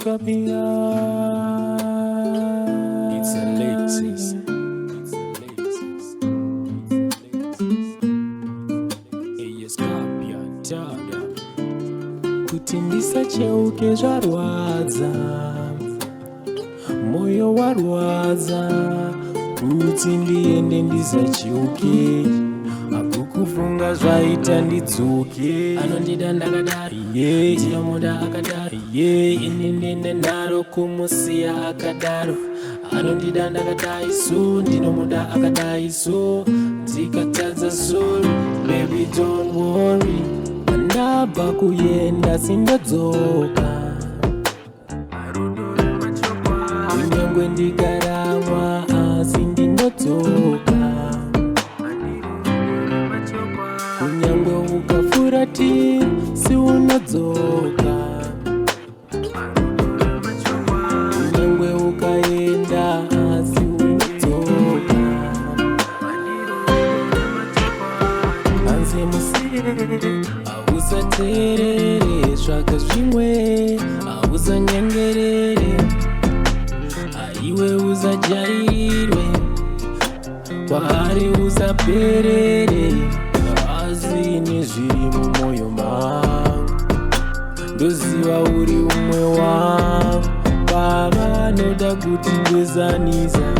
Scapia. It's Alexis. Hey, Scapia, tada. Kuti ndisacheuke zvarwadza, moyo warwadza. Kuti ndiende ndisacheuke, akukufunga zvaita ndidzoke. Anondida ndakadaro, ndinomuda akadaro, ini ndine nharo kumusiya akadaro. Anondida ndakadai so, ndinomuda akadai so. Ndikatadza sori, baby don't worry. Ndabva kuyenda sindodzoka, kunyangwe ndikaramwa asi ndinodzoka. Kunyangwe ukafurati si unodzoka, kunyangwe ukaenda asi unodzoka. Hanze musire ausaterere, svaka zvimwe ausanyengerere. Aiwe usajairirwe, kwaari usaperere. Asi nezviri mumwoyo mangu, ndoziva uri umwe wangu. Pavanoda kuti ndozanisa,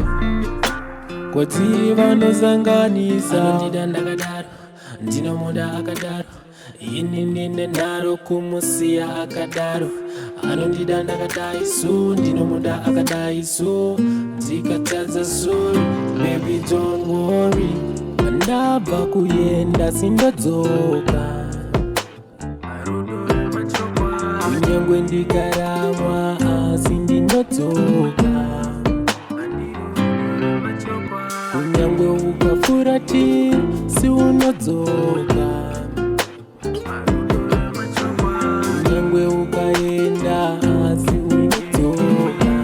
kwatiri vanozanganisa. Anondida ndakadaro, ndinomuda akadaro, ini ndine nharo kumusiya akadaro. Anondida ndakadai so, ndinomuda akadai so. Ndikatadza sori, baby don't worry. Ndabva kuyenda sindodzoka, kunyangwe ndikaramwa asi ndinodzoka. Kunyangwe ukafurati si unodzoka, kunyangwe ukaenda asi unodzoka.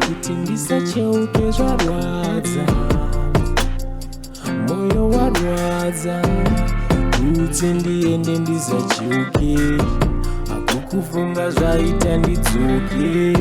Kuti ndisacheuke zvarwadza, moyo warwadza. Kuti ndiende ndisacheuke, akukufunga zvaita ndidzoke.